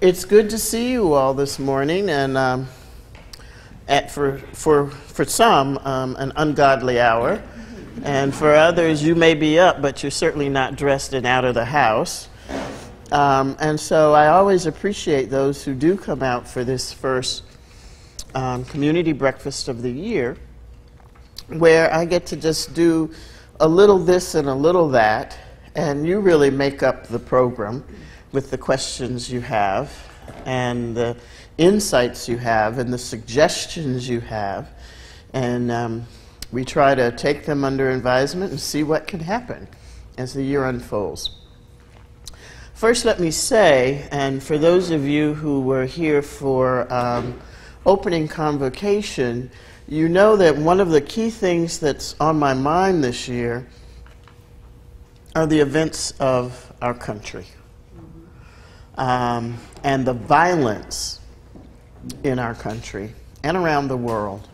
It's good to see you all this morning, and for some, an ungodly hour, and for others, you may be up, but you're certainly not dressed and out of the house. And so I always appreciate those who do come out for this first community breakfast of the year, where I get to just do a little this and a little that, and you really make up the program with the questions you have and the insights you have and the suggestions you have. And we try to take them under advisement and see what can happen as the year unfolds. First, let me say, and for those of you who were here for opening convocation, you know that one of the key things that's on my mind this year are the events of our country. And the violence in our country and around the world.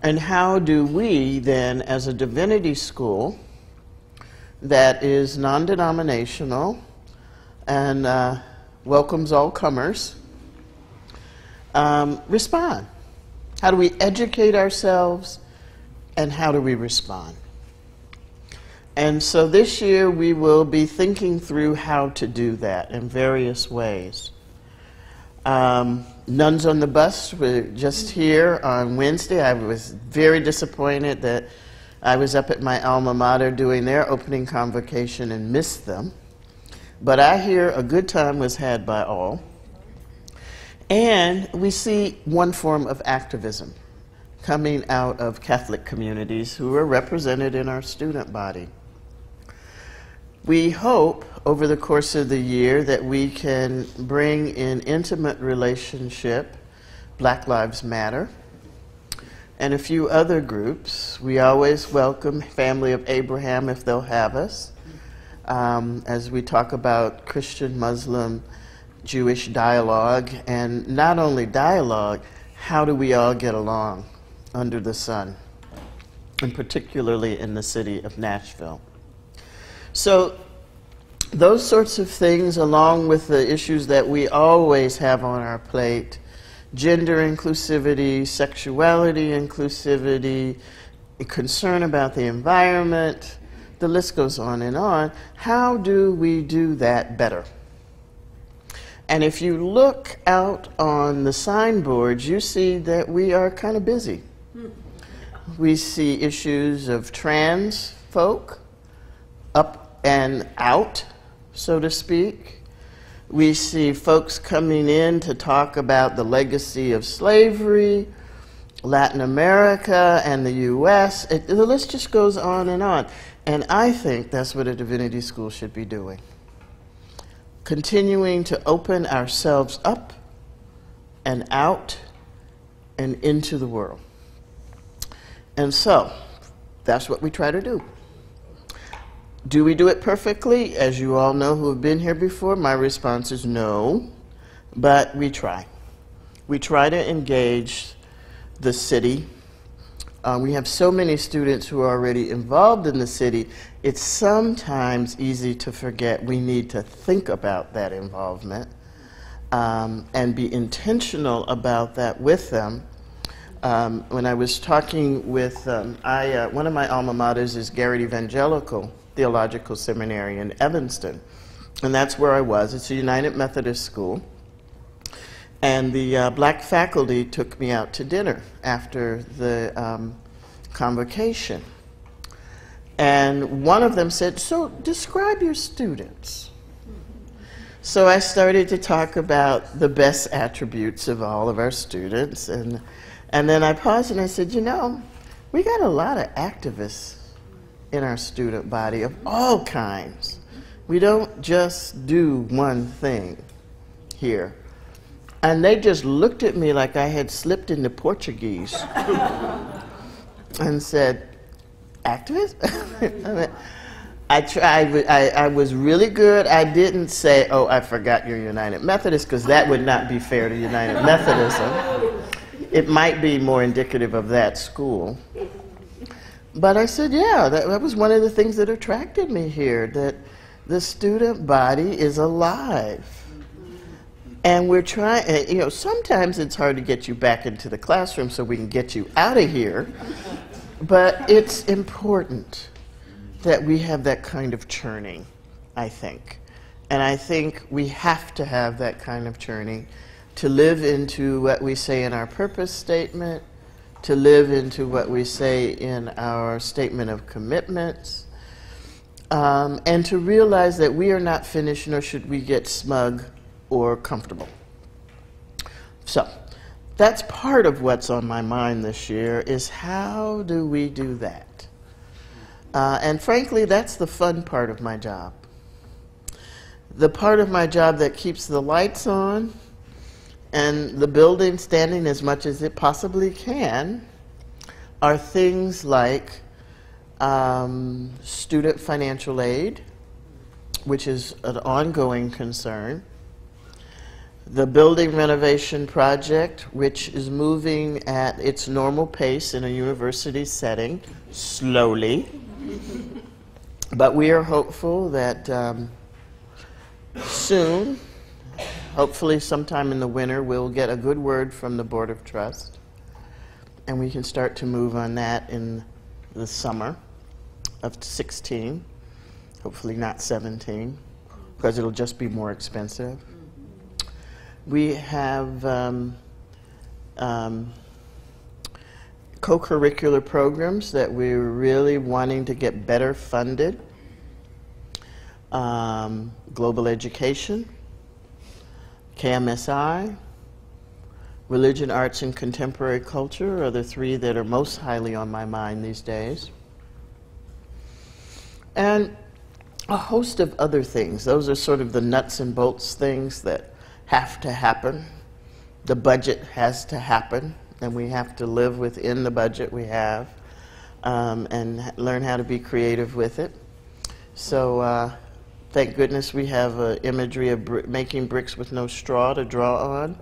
And how do we then, as a divinity school that is non-denominational and welcomes all comers, respond? How do we educate ourselves, and how do we respond? And so this year we will be thinking through how to do that in various ways. Nuns on the Bus were just here on Wednesday. I was very disappointed that I was up at my alma mater doing their opening convocation and missed them. But I hear a good time was had by all. And we see one form of activism coming out of Catholic communities who are represented in our student body. We hope over the course of the year that we can bring in intimate relationship Black Lives Matter and a few other groups. We always welcome Family of Abraham if they'll have us, as we talk about Christian, Muslim, Jewish dialogue, and not only dialogue, how do we all get along under the sun, and particularly in the city of Nashville. So those sorts of things, along with the issues that we always have on our plate, gender inclusivity, sexuality inclusivity, concern about the environment, the list goes on and on. How do we do that better? And if you look out on the signboards, you see that we are kind of busy. We see issues of trans folk, up and out, so to speak. We see folks coming in to talk about the legacy of slavery, Latin America, and the U.S. The list just goes on. And I think that's what a divinity school should be doing. Continuing to open ourselves up and out and into the world. And so, that's what we try to do. Do we do it perfectly? As you all know who have been here before, my response is no, but we try. We try to engage the city. We have so many students who are already involved in the city, it's sometimes easy to forget we need to think about that involvement and be intentional about that with them. When I was talking with, one of my alma maters is Garrett Evangelical Theological Seminary in Evanston, and that's where I was. It's a United Methodist school, and the black faculty took me out to dinner after the convocation, and one of them said, "So describe your students." So I started to talk about the best attributes of all of our students, and then I paused and I said, you know, we got a lot of activists in our student body of all kinds. We don't just do one thing here. And they just looked at me like I had slipped into Portuguese and said, activist? I tried, I was really good. I didn't say, oh, I forgot you're United Methodist, because that would not be fair to United Methodism. It might be more indicative of that school. But I said, yeah, that was one of the things that attracted me here, that the student body is alive. And we're trying, you know, sometimes it's hard to get you back into the classroom so we can get you out of here, but it's important that we have that kind of churning, I think. And I think we have to have that kind of churning to live into what we say in our purpose statement, to live into what we say in our statement of commitments, and to realize that we are not finished, nor should we get smug or comfortable. So that's part of what's on my mind this year, is how do we do that? And frankly, that's the fun part of my job. The part of my job that keeps the lights on and the building standing as much as it possibly can are things like student financial aid, which is an ongoing concern. The building renovation project, which is moving at its normal pace in a university setting, slowly. But we are hopeful that soon, hopefully sometime in the winter, we'll get a good word from the Board of Trust, and we can start to move on that in the summer of 16, hopefully not 17, because it'll just be more expensive. We have co-curricular programs that we're really wanting to get better funded. Global education, KMSI, religion, arts, and contemporary culture are the three that are most highly on my mind these days. And a host of other things. Those are sort of the nuts and bolts things that have to happen. The budget has to happen, and we have to live within the budget we have, and learn how to be creative with it. So thank goodness we have imagery of making bricks with no straw to draw on,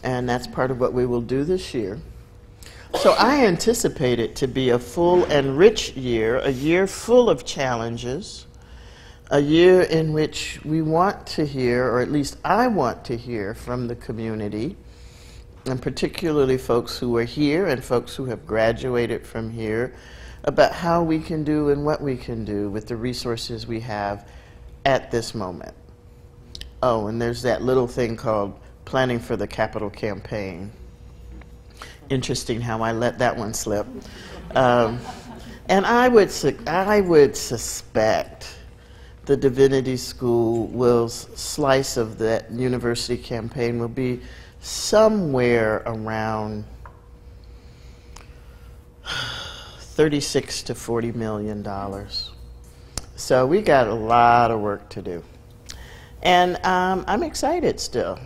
and that's part of what we will do this year. So I anticipate it to be a full and rich year, a year full of challenges, a year in which we want to hear, or at least I want to hear from the community, and particularly folks who are here and folks who have graduated from here, about how we can do and what we can do with the resources we have at this moment. Oh, and there's that little thing called planning for the capital campaign. Interesting how I let that one slip. And I would suspect the Divinity School slice of that university campaign will be somewhere around $36 to $40 million. So we got a lot of work to do. And I'm excited still.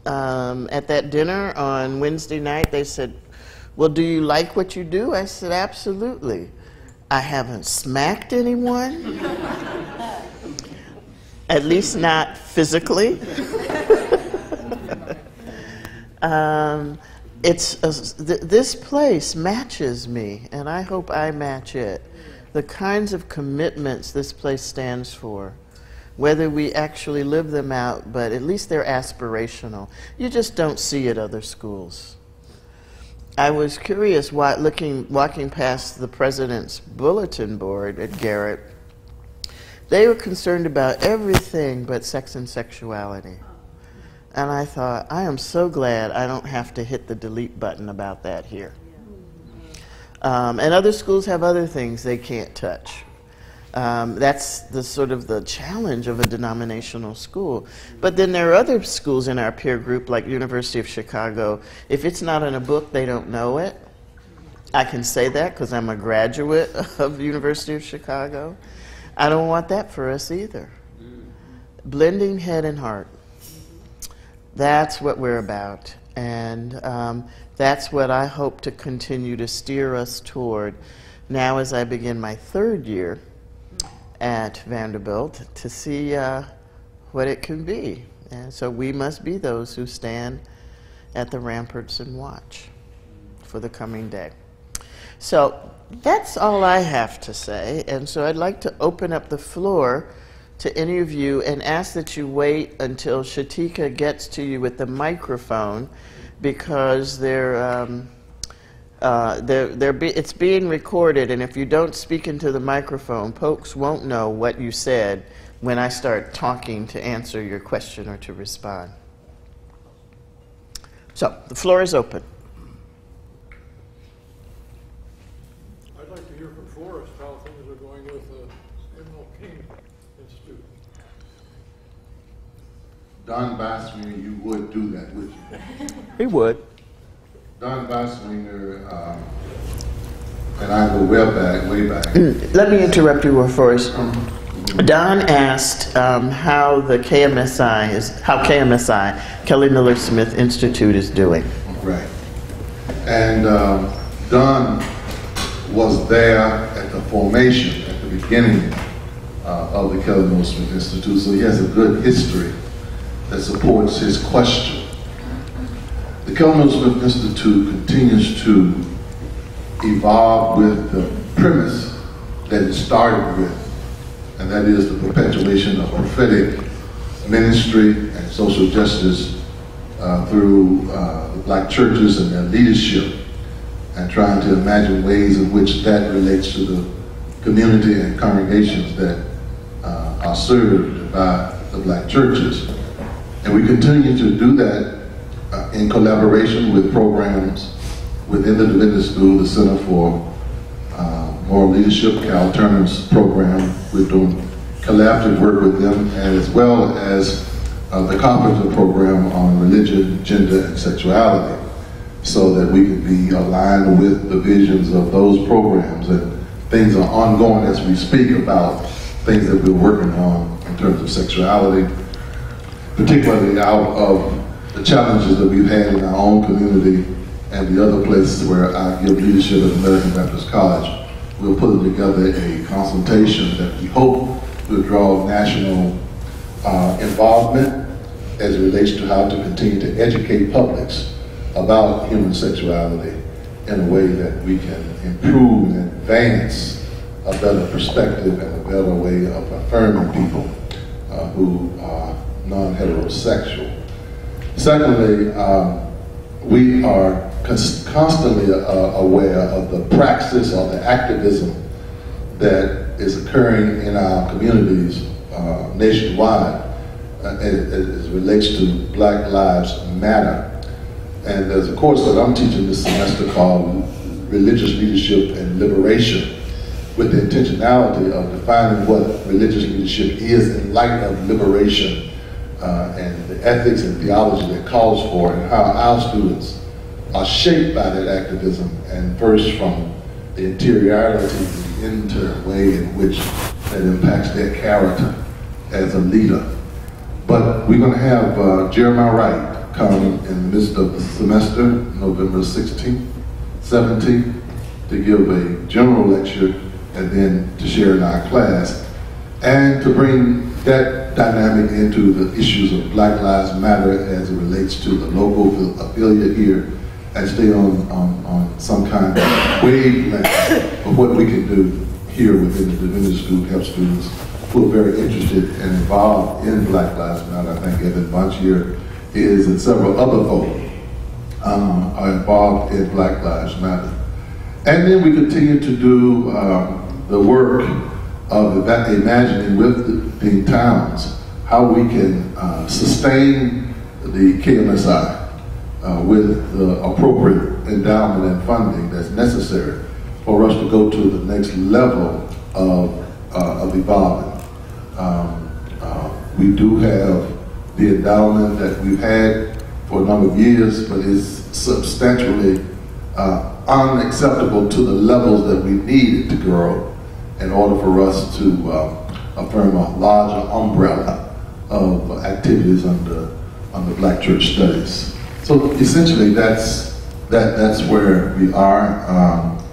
At that dinner on Wednesday night, they said, well, do you like what you do? I said, absolutely. I haven't smacked anyone, at least not physically. This place matches me, and I hope I match it. The kinds of commitments this place stands for, whether we actually live them out, but at least they're aspirational. You just don't see at other schools. I was curious walking past the president's bulletin board at Garrett. They were concerned about everything but sex and sexuality. And I thought, I am so glad I don't have to hit the delete button about that here. And other schools have other things they can't touch. That's the sort of the challenge of a denominational school. But then there are other schools in our peer group, like University of Chicago. If it's not in a book, they don't know it. I can say that because I'm a graduate of University of Chicago. I don't want that for us either. Blending head and heart. That's what we're about. And that's what I hope to continue to steer us toward now as I begin my third year at Vanderbilt, to see what it can be. And so we must be those who stand at the ramparts and watch for the coming day. So that's all I have to say, and so I'd like to open up the floor to any of you and ask that you wait until Shatika gets to you with the microphone, because it's being recorded, and if you don't speak into the microphone, folks won't know what you said when I start talking to answer your question or to respond. So, the floor is open. I'd like to hear from Forrest how things are going with the Emilie Institute. Don Baswinger, you would do that, would you? He would. Don Baswinger and I go way back. Let me interrupt you first. Don asked how KMSI, Kelly Miller Smith Institute, is doing. Right. And Don was there at the formation, at the beginning of the Kelly Miller Smith Institute, so he has a good history that supports his question. The Kelly Miller Smith Institute continues to evolve with the premise that it started with, and that is the perpetuation of prophetic ministry and social justice through the black churches and their leadership, and trying to imagine ways in which that relates to the community and congregations that are served by the black churches. And we continue to do that in collaboration with programs within the Divinity School, the Center for Moral Leadership, Cal Turner's program. We're doing collaborative work with them, and as well as the Carpenter program on religion, gender, and sexuality, so that we can be aligned with the visions of those programs. And things are ongoing as we speak about things that we're working on in terms of sexuality, particularly out of the challenges that we've had in our own community and the other places where I give leadership at American Baptist College. We're putting together a consultation that we hope will draw national involvement as it relates to how to continue to educate publics about human sexuality in a way that we can improve and advance a better perspective and a better way of affirming people who are non-heterosexual. Secondly, we are constantly aware of the praxis or the activism that is occurring in our communities nationwide as it relates to Black Lives Matter. And there's a course that I'm teaching this semester called Religious Leadership and Liberation, with the intentionality of defining what religious leadership is in light of liberation and the ethics and theology that calls for, and how our students are shaped by that activism, and first from the interiority to the internal way in which that impacts their character as a leader. But we're going to have Jeremiah Wright come in the midst of the semester, November 16th, 17th, to give a general lecture and then to share in our class, and to bring that dynamic into the issues of Black Lives Matter as it relates to the local affiliate here, and stay on some kind of wavelength of what we can do here within the Divinity School to help students who are very interested and involved in Black Lives Matter. I think Evan Bonchier is, and several other folks are involved in Black Lives Matter. And then we continue to do the work of imagining with the towns how we can sustain the KMSI with the appropriate endowment and funding that's necessary for us to go to the next level of evolving. We do have the endowment that we've had for a number of years, but it's substantially unacceptable to the levels that we need it to grow in order for us to affirm a larger umbrella of activities under Black Church Studies. So essentially, that's where we are.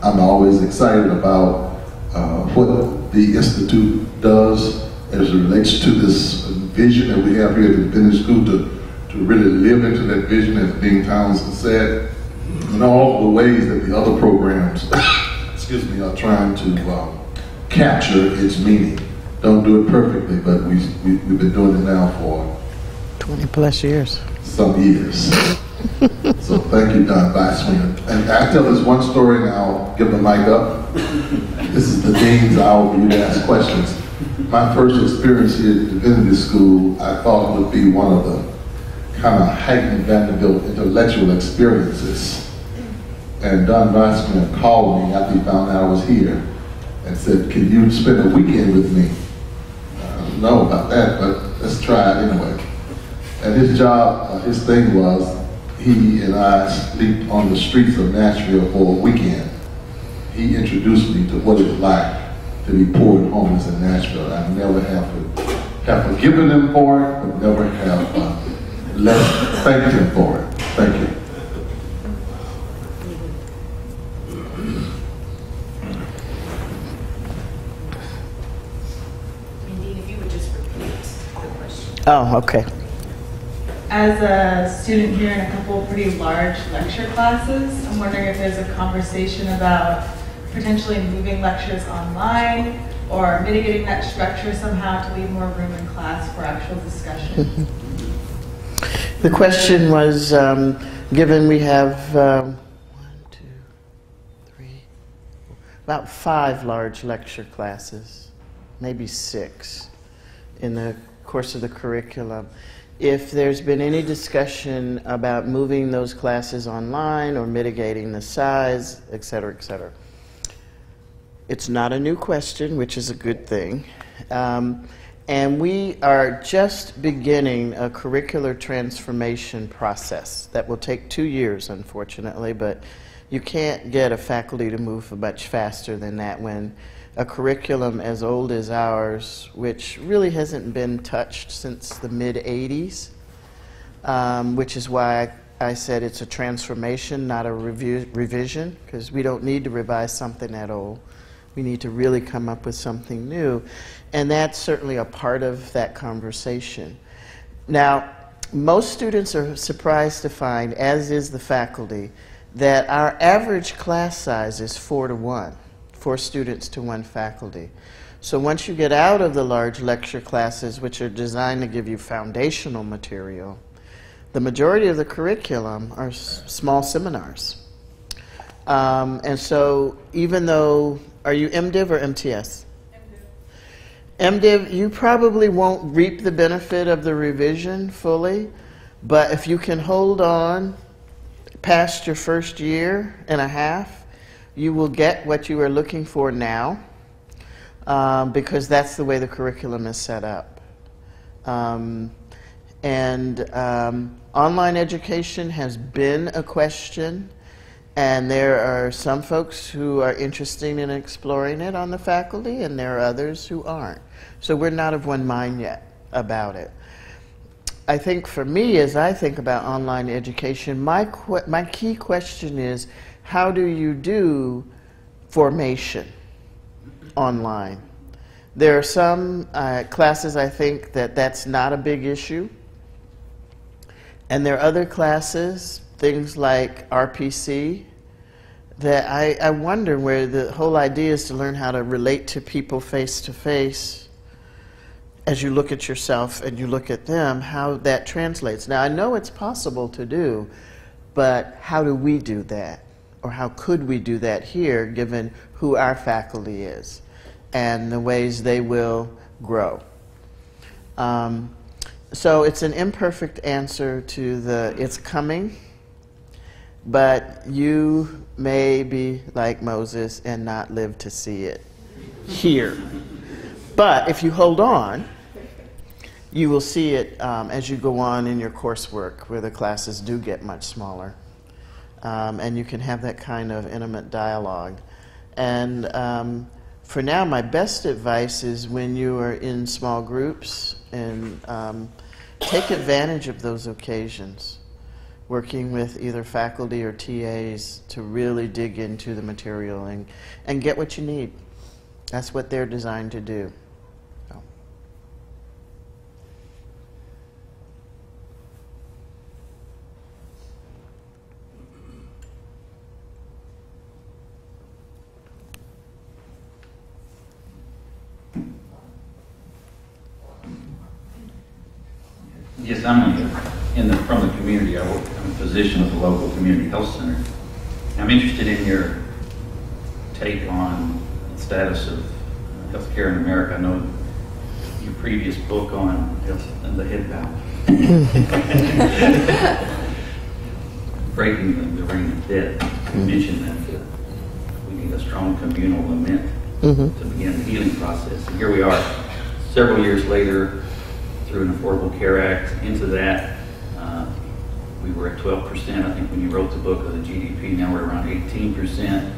I'm always excited about what the Institute does as it relates to this vision that we have here at the Divinity School to really live into that vision, as Dean Townsend said, and all the ways that the other programs, excuse me, are trying to capture its meaning. don't do it perfectly, but we've been doing it now for 20 plus years. Some years. So thank you, Don Weissman. And I tell this one story and I'll give the mic up. This is the Dean's hour for you to ask questions. My first experience here at Divinity School, I thought would be one of the kind of heightened Vanderbilt intellectual experiences. And Don Weissman called me after he found out I was here and said, "Can you spend a weekend with me?" I don't know about that, but let's try it anyway. And his job, his thing was, he and I sleep on the streets of Nashville for a weekend. He introduced me to what it was like to be poor and homeless in Nashville. I never have forgiven him for it, but never have thanked him for it. Thank you. Indeed, if you would just repeat the question. Oh, okay. As a student here in a couple pretty large lecture classes, I'm wondering if there's a conversation about potentially moving lectures online or mitigating that structure somehow to leave more room in class for actual discussion. The question was, given we have 1, 2, 3, about 5 large lecture classes, maybe 6 in the course of the curriculum, if there's been any discussion about moving those classes online or mitigating the size, et cetera, et cetera. It's not a new question, which is a good thing. And we are just beginning a curricular transformation process that will take 2 years, unfortunately, but you can't get a faculty to move much faster than that when a curriculum as old as ours, which really hasn't been touched since the mid-'80s, which is why I said it's a transformation, not a revision, because we don't need to revise something that old. We need to really come up with something new. And that's certainly a part of that conversation. Now, most students are surprised to find, as is the faculty, that our average class size is 4 to 1. 4 students to 1 faculty. So once you get out of the large lecture classes, which are designed to give you foundational material, the majority of the curriculum are small seminars. And so even though, are you MDiv or MTS? MDiv, you probably won't reap the benefit of the revision fully, but if you can hold on past your first year and a half, you will get what you are looking for now, because that's the way the curriculum is set up. Online education has been a question, and there are some folks who are interested in exploring it on the faculty, and there are others who aren't. So we're not of one mind yet about it. I think for me, as I think about online education, my key question is, how do you do formation online? There are some classes I think that's not a big issue. And there are other classes, things like RPC, that I wonder where the whole idea is to learn how to relate to people face to face as you look at yourself and you look at them, how that translates. Now, I know it's possible to do, but how do we do that? Or how could we do that here, given who our faculty is and the ways they will grow? So it's an imperfect answer to the it's coming, but you may be like Moses and not live to see it here. But if you hold on, you will see it as you go on in your coursework, where the classes do get much smaller. And you can have that kind of intimate dialogue. And for now, my best advice is when you are in small groups, and take advantage of those occasions, working with either faculty or TAs to really dig into the material and get what you need. That's what they're designed to do. So. Yes, from the community. I'm a physician with a local community health center. I'm interested in your take on the status of healthcare in America. I know your previous book on health and the head bound. Breaking the ring of death. You mentioned that we need a strong communal lament to begin the healing process. And here we are, several years later, through an Affordable Care Act, into that. We were at 12%, I think, when you wrote the book, of the GDP. Now we're around 18%.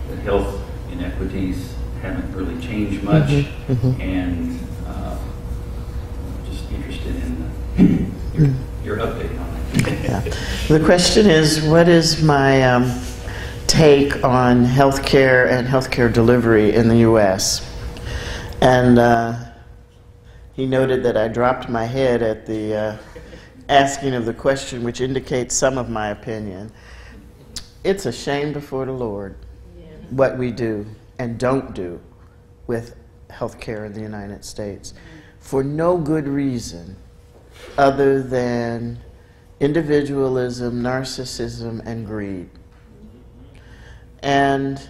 The health inequities haven't really changed much. And just interested in your update on that. Yeah. The question is, what is my take on healthcare and healthcare delivery in the U.S.? And he noted that I dropped my head at the asking of the question, which indicates some of my opinion. It's a shame before the Lord what we do and don't do with healthcare in the United States for no good reason other than individualism, narcissism, and greed. And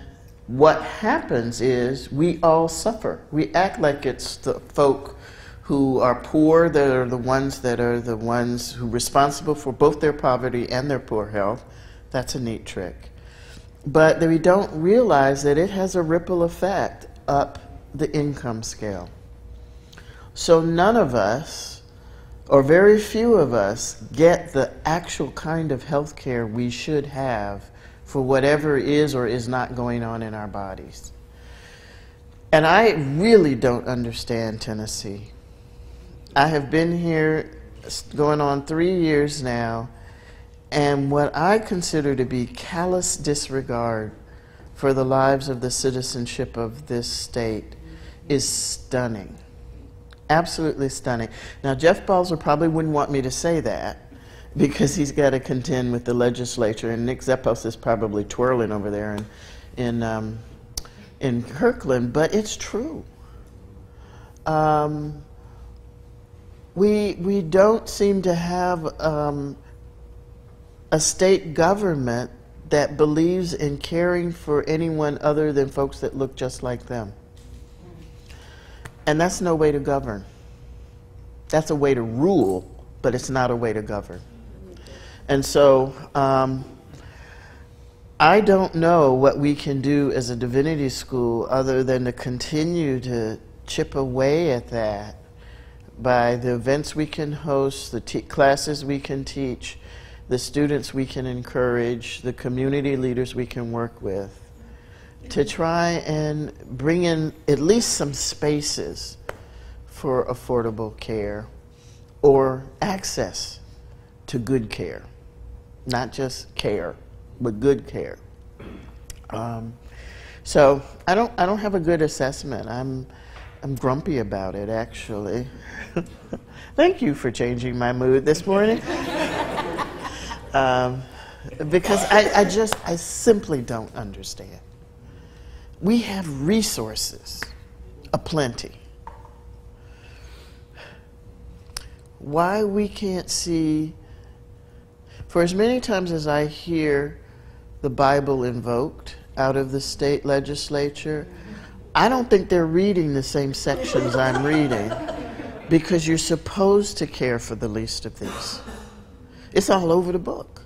what happens is we all suffer. We act like it's the folk who are poor that are the ones who are responsible for both their poverty and their poor health. That's a neat trick. But we don't realize that it has a ripple effect up the income scale. So none of us, or very few of us, get the actual kind of health care we should have for whatever is or is not going on in our bodies. And I really don't understand Tennessee. I have been here going on 3 years now, and what I consider to be callous disregard for the lives of the citizenship of this state is stunning. Absolutely stunning. Now, Jeff Balzer probably wouldn't want me to say that because he's got to contend with the legislature, and Nick Zeppos is probably twirling over there in Kirkland, but it's true. We don't seem to have a state government that believes in caring for anyone other than folks that look just like them. And that's no way to govern. That's a way to rule, but it's not a way to govern. And so I don't know what we can do as a divinity school other than to continue to chip away at that by the events we can host, the classes we can teach, the students we can encourage, the community leaders we can work with, to try and bring in at least some spaces for affordable care or access to good care. Not just care, but good care. So I don't have a good assessment. I'm grumpy about it, actually. Thank you for changing my mood this morning. Because I simply don't understand. We have resources aplenty. Why we can't see, for as many times as I hear the Bible invoked out of the state legislature, I don't think they're reading the same sections I'm reading, because you're supposed to care for the least of these. It's all over the book.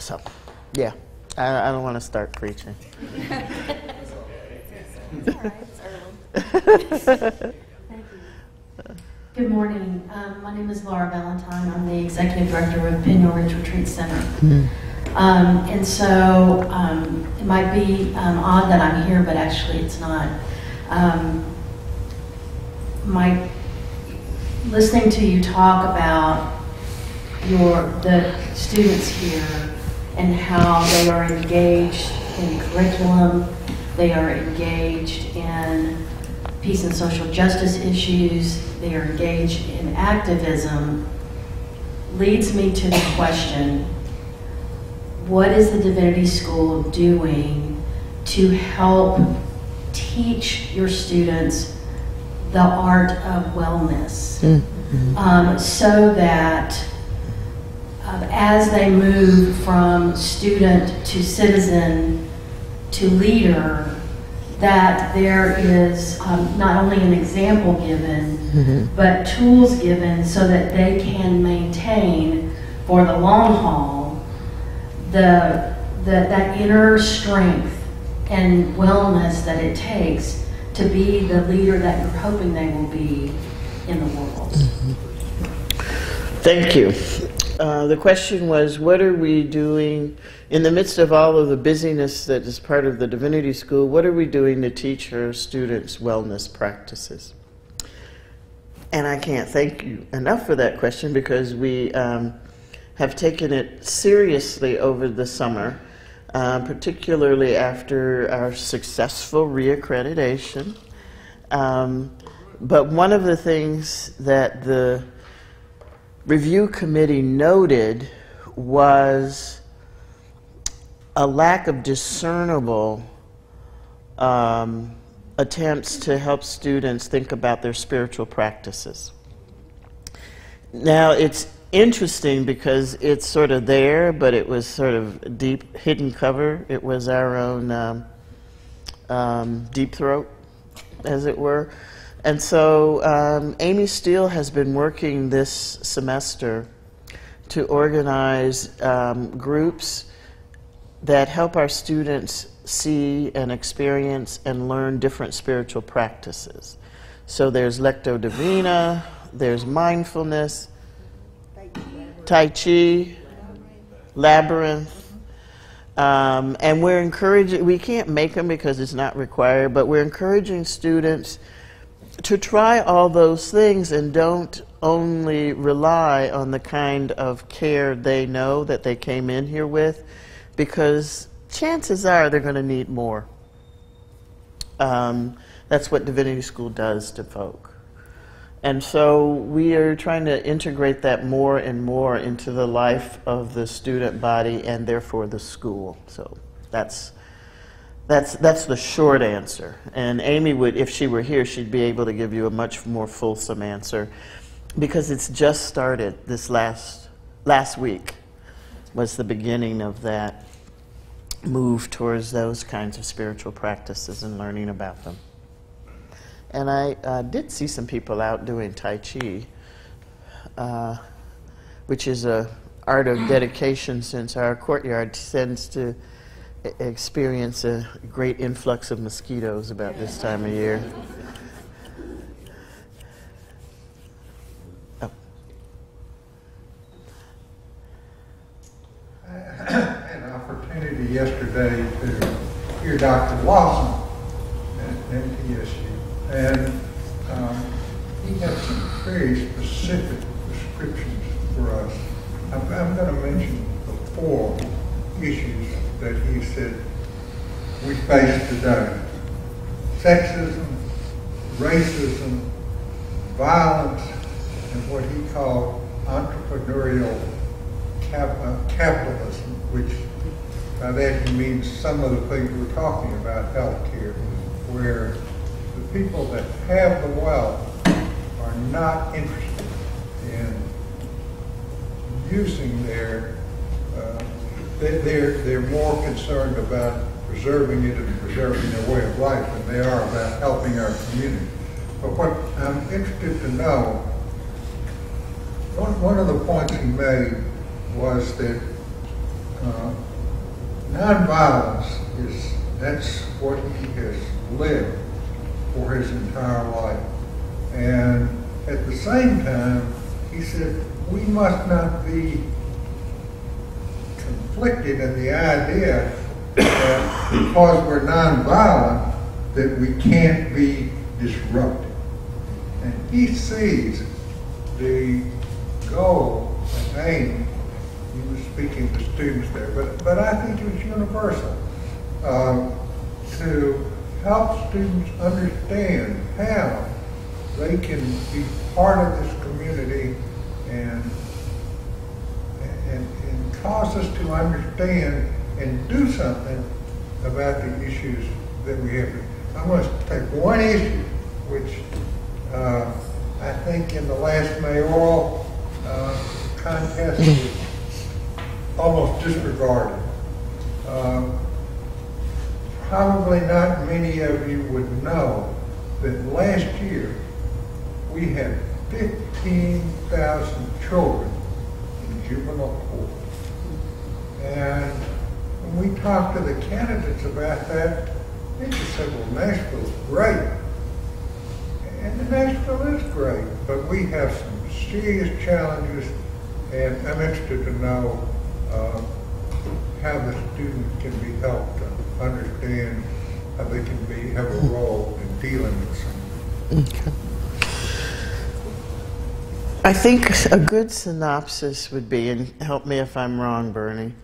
So, yeah, I don't want to start preaching. Good morning. My name is Laura Valentine. I'm the Executive Director of Pinyon Ridge Retreat Center. And so it might be odd that I'm here, but actually it's not. Listening to you talk about the students here and how they are engaged in curriculum, they are engaged in peace and social justice issues, they are engaged in activism, leads me to the question, what is the Divinity School doing to help teach your students the art of wellness, so that as they move from student to citizen to leader, that there is not only an example given, but tools given so that they can maintain for the long haul that inner strength and wellness that it takes to be the leader that you're hoping they will be in the world. Thank you. The question was, what are we doing in the midst of all of the busyness that is part of the Divinity School? What are we doing to teach our students wellness practices? And I can't thank you enough for that question, because we have taken it seriously over the summer, particularly after our successful reaccreditation. But one of the things that the review committee noted was a lack of discernible attempts to help students think about their spiritual practices. Now, it's interesting because it's sort of there, but it was sort of deep hidden cover. It was our own deep throat, as it were. And so Amy Steele has been working this semester to organize groups that help our students see and experience and learn different spiritual practices. So there's Lectio Divina, there's mindfulness, Tai Chi, Labyrinth, and we're encouraging, we can't make them because it's not required, but we're encouraging students to try all those things and don't only rely on the kind of care they know that they came in here with, because chances are they're going to need more. That's what Divinity School does to folk. And so we are trying to integrate that more and more into the life of the student body and therefore the school. So that's the short answer. And Amy would, if she were here, she'd be able to give you a much more fulsome answer, because it's just started. This last week was the beginning of that move towards those kinds of spiritual practices and learning about them. And I did see some people out doing Tai Chi, which is an art of dedication, since our courtyard tends to experience a great influx of mosquitoes about this time of year. Oh. I had an opportunity yesterday to hear Dr. Lawson at MTSU, and he had some very specific prescriptions for us. I'm going to mention the 4 issues that he said we face today: sexism, racism, violence, and what he called entrepreneurial capitalism, which by that he means some of the things we're talking about, healthcare, where the people that have the wealth are not interested in using they're more concerned about preserving it and preserving their way of life than they are about helping our community. But what I'm interested to know, one of the points he made was that nonviolence that's what he has lived for his entire life. And at the same time, he said, we must not be conflicted in the idea that because we're nonviolent, that we can't be disrupted. And he sees the goal and aim. He was speaking to students there, but I think it was universal, to help students understand how they can be part of this community and cause us to understand and do something about the issues that we have. I'm going to take one issue, which I think in the last mayoral contest was almost disregarded. Probably not many of you would know that last year we had 15,000 children in juvenile court. And when we talked to the candidates about that, they just said, well, Nashville's great. And Nashville is great, but we have some serious challenges, and I'm interested to know how the students can be helped to understand how they can have a role in dealing with some. Okay. I think a good synopsis would be, and help me if I'm wrong, Bernie,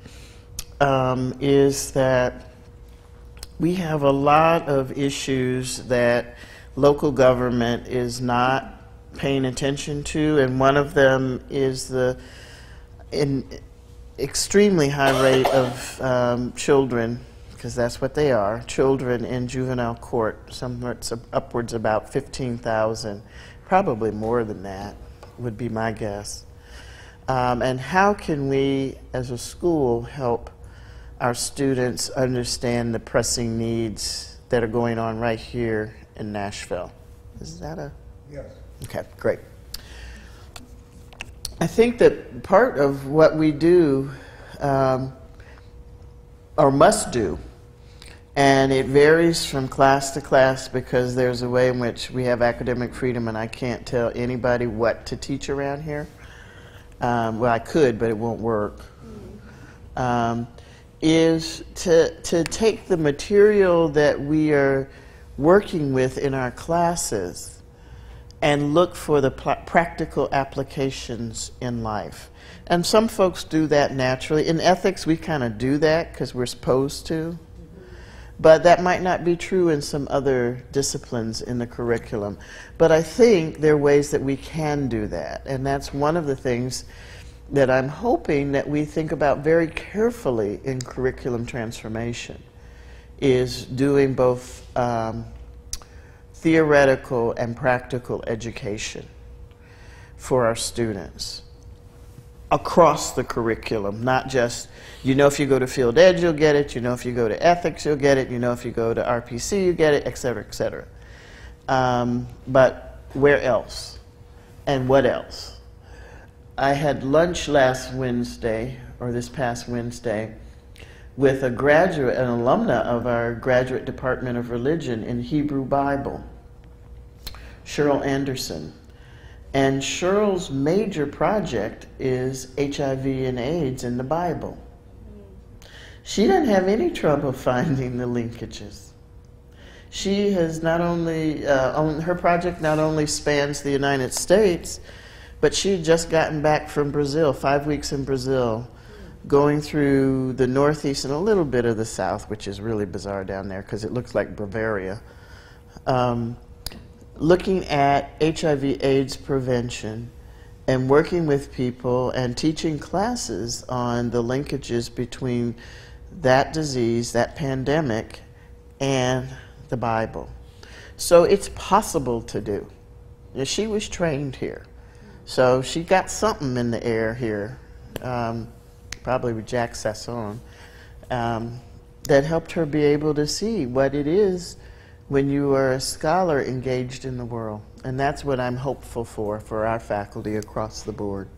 is that we have a lot of issues that local government is not paying attention to, and one of them is the extremely high rate of children, because that's what they are, children in juvenile court, somewhere upwards about 15,000, probably more than that would be my guess. And how can we as a school help our students understand the pressing needs that are going on right here in Nashville? Is that a? Yes. Okay, great. I think that part of what we do, or must do, and it varies from class to class because there's a way in which we have academic freedom and I can't tell anybody what to teach around here. Well, I could, but it won't work. Is to take the material that we are working with in our classes and look for the practical applications in life. And some folks do that naturally. In ethics, we kind of do that because we're supposed to. But that might not be true in some other disciplines in the curriculum. But I think there are ways that we can do that. And that's one of the things that I'm hoping that we think about very carefully in curriculum transformation, is doing both theoretical and practical education for our students across the curriculum, not just, you know, if you go to field ed, you'll get it, you know, if you go to ethics, you'll get it, you know, if you go to RPC, you get it, et cetera, et cetera. But where else? And what else? I had lunch last Wednesday, or this past Wednesday, with a graduate, an alumna of our Graduate Department of Religion in Hebrew Bible, Cheryl Anderson. And Cheryl's major project is HIV and AIDS in the Bible. She didn't have any trouble finding the linkages. She has not only, her project not only spans the United States, but she had just gotten back from Brazil, 5 weeks in Brazil, going through the Northeast and a little bit of the South, which is really bizarre down there because it looks like Bavaria. Looking at HIV/AIDS prevention and working with people and teaching classes on the linkages between that disease, that pandemic, and the Bible. So it's possible to do. She was trained here. So she got something in the air here, probably with Jack Sasson, that helped her be able to see what it is when you are a scholar engaged in the world. And that's what I'm hopeful for our faculty across the board.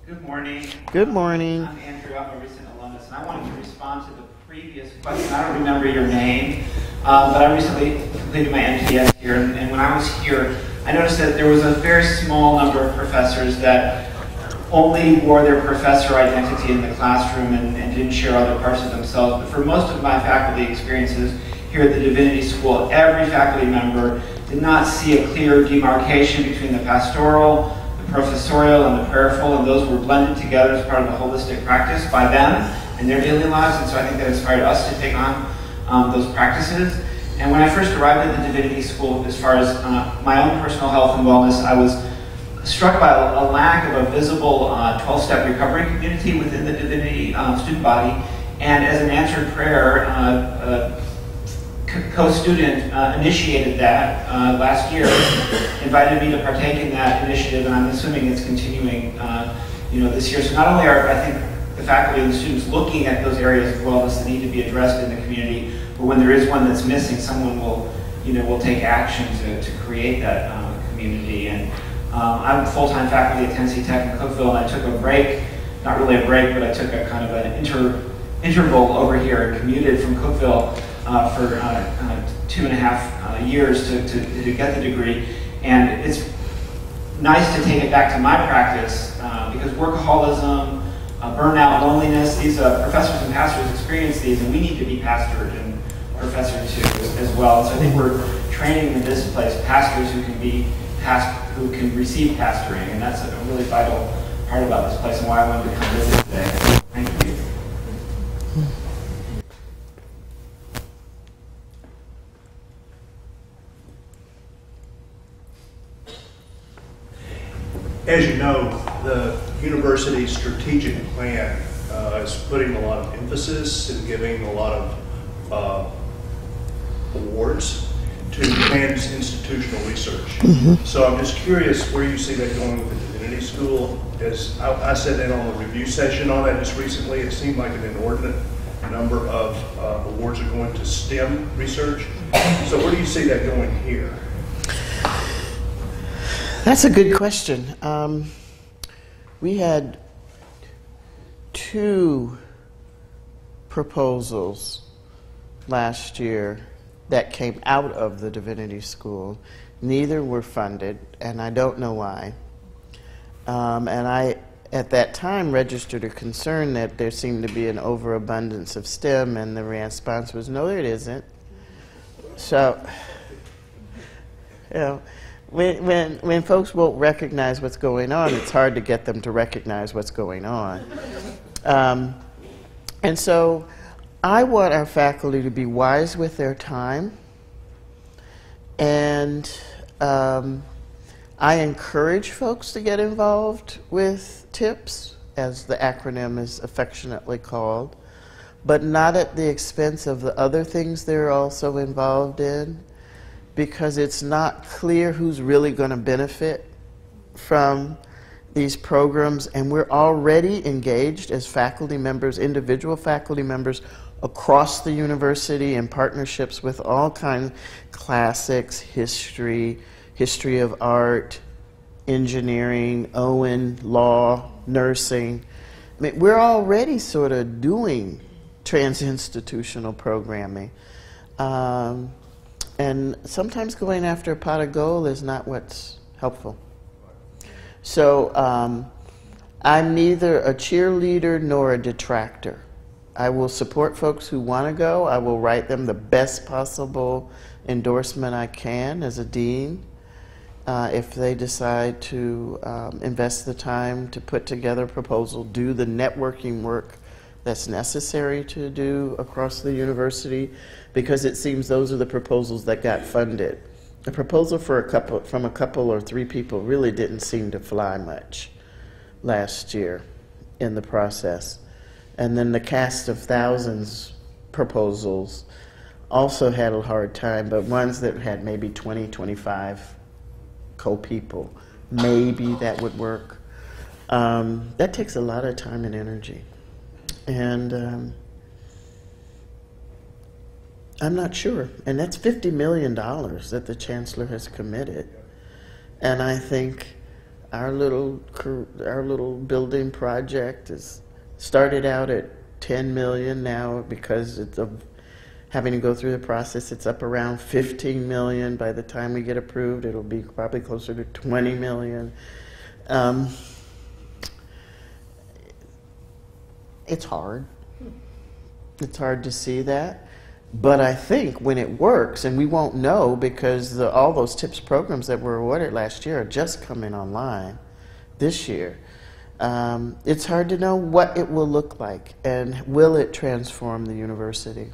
Good morning. Good morning. I'm Andrew. I'm a recent alumnus, and I wanted to respond to the previous question. I don't remember your name, but I recently completed my MTS here, and when I was here, I noticed that there was a very small number of professors that only wore their professor identity in the classroom and didn't share other parts of themselves. But for most of my faculty experiences here at the Divinity School, every faculty member did not see a clear demarcation between the pastoral, the professorial, and the prayerful, and those were blended together as part of the holistic practice by them in their daily lives. And so I think that inspired us to take on those practices. And when I first arrived at the Divinity School, as far as my own personal health and wellness, I was struck by a lack of a visible 12-step recovery community within the Divinity student body. And as an answered prayer, co-student initiated that last year, invited me to partake in that initiative, and I'm assuming it's continuing this year. So not only are, I think, the faculty and the students looking at those areas of wellness that need to be addressed in the community, but when there is one that's missing, someone will take action to create that community. And I'm full-time faculty at Tennessee Tech in Cookeville, and I took a break, not really a break, but I took a kind of an interval over here and commuted from Cookeville for 2.5 years to get the degree. And it's nice to take it back to my practice because workaholism, burnout, loneliness, these professors and pastors experience these, and we need to be pastored and professored too as well. So I think we're training in this place pastors who who can receive pastoring, and that's a really vital part about this place and why I wanted to come visit today. Thank you. As you know, the university's strategic plan is putting a lot of emphasis and giving a lot of awards to advance institutional research. So I'm just curious where you see that going with the Divinity School. As I sat in on a review session on that just recently, it seemed like an inordinate number of awards are going to STEM research. So where do you see that going here? That's a good question. We had 2 proposals last year that came out of the Divinity School. Neither were funded, and I don't know why. And I, at that time, registered a concern that there seemed to be an overabundance of STEM, and the response was, no, there isn't. So, you know, when folks won't recognize what's going on, it's hard to get them to recognize what's going on. And so I want our faculty to be wise with their time, and I encourage folks to get involved with TIPS, as the acronym is affectionately called, but not at the expense of the other things they're also involved in, because it's not clear who's really going to benefit from these programs, and we're already engaged as faculty members, individual faculty members across the university in partnerships with all kinds, classics, history, history of art, engineering, Owen, law, nursing. I mean, we're already sort of doing trans-institutional programming. And sometimes going after a pot of gold is not what's helpful. So I'm neither a cheerleader nor a detractor. I will support folks who want to go. I will write them the best possible endorsement I can as a dean. If they decide to invest the time to put together a proposal, do the networking work that's necessary to do across the university, because it seems those are the proposals that got funded. The proposal for from a couple or 3 people really didn't seem to fly much last year in the process. And then the cast of thousands proposals also had a hard time, but ones that had maybe 20, 25 co-people, maybe that would work. That takes a lot of time and energy. And I'm not sure. And that's $50 million that the chancellor has committed. And I think our little building project is started out at 10 million now, because it's having to go through the process. It's up around 15 million. By the time we get approved, it'll be probably closer to 20 million. It's hard. It's hard to see that. But I think when it works, and we won't know because all those TIPS programs that were awarded last year are just coming online this year. It's hard to know what it will look like and will it transform the university.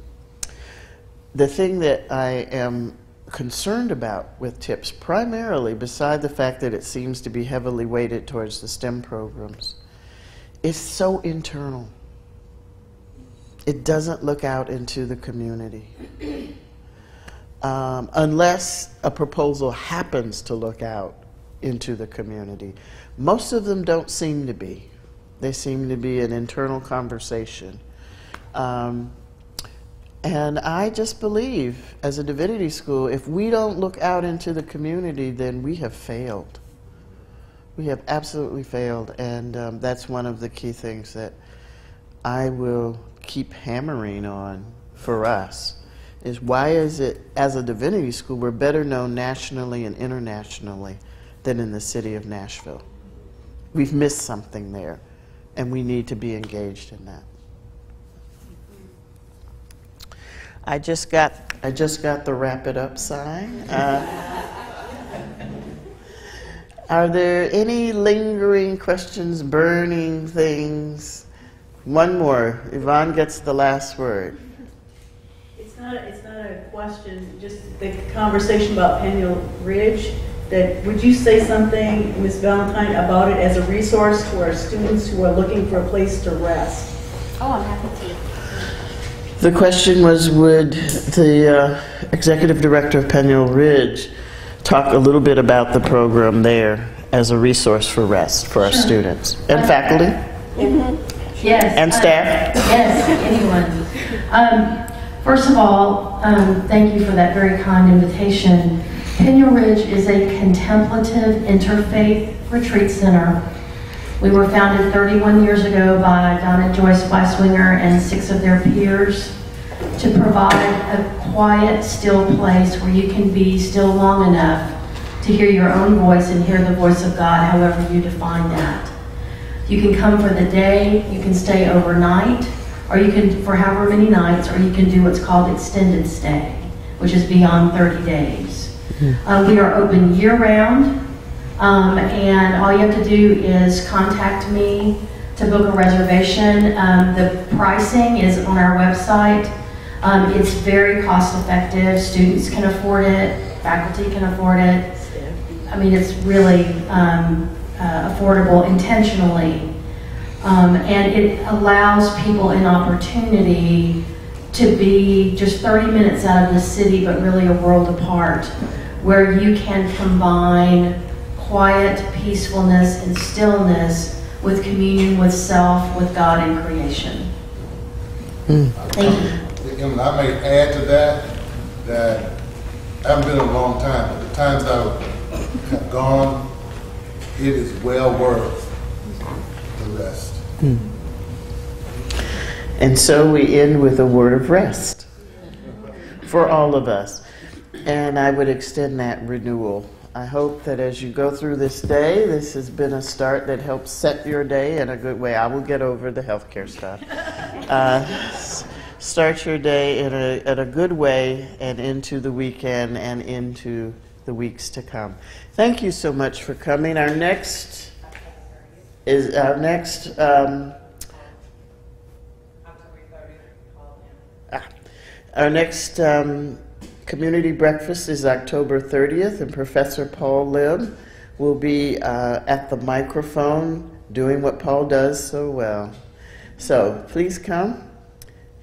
The thing that I am concerned about with TIPS, primarily beside the fact that it seems to be heavily weighted towards the STEM programs, is so internal. It doesn't look out into the community. unless a proposal happens to look out into the community. Most of them don't seem to be. They seem to be an internal conversation. And I just believe, as a divinity school, if we don't look out into the community, then we have failed. We have absolutely failed, and that's one of the key things that I will keep hammering on for us, is why is it, as a divinity school, we're better known nationally and internationally than in the city of Nashville. We've missed something there, and we need to be engaged in that. I just got the wrap it up sign. Are there any lingering questions, burning things? One more. Yvonne gets the last word. It's not a question, just the conversation about Peniel Ridge. That would you say something, Ms. Valentine, about it as a resource to our students who are looking for a place to rest? Oh, I'm happy to. The question was, would the executive director of Peniel Ridge talk a little bit about the program there as a resource for rest for our students and faculty? Mm-hmm. Yes. And staff? Yes, anyone. First of all, thank you for that very kind invitation. Peniel Ridge is a contemplative interfaith retreat center. We were founded 31 years ago by Donna Joyce Weiswinger and 6 of their peers to provide a quiet, still place where you can be still long enough to hear your own voice and hear the voice of God, however you define that. You can come for the day, you can stay overnight, or you can for however many nights, or you can do what's called extended stay, which is beyond 30 days. We are open year-round. And all you have to do is contact me to book a reservation. The pricing is on our website. It's very cost effective. Students can afford it. Faculty can afford it. I mean, it's really affordable intentionally. And it allows people an opportunity to be just 30 minutes out of the city, but really a world apart, where you can combine quiet peacefulness and stillness with communion with self, with God and creation. Thank you. I may add to that I haven't been in a long time, but the times I have gone, it is well worth the rest. And so we end with a word of rest for all of us. And I would extend that renewal. I hope that as you go through this day, this has been a start that helps set your day in a good way. I will get over the healthcare stuff. Start your day in a good way and into the weekend and into the weeks to come. Thank you so much for coming. Our next community breakfast is October 30th, and Professor Paul Lim will be at the microphone doing what Paul does so well. So please come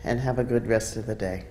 and have a good rest of the day.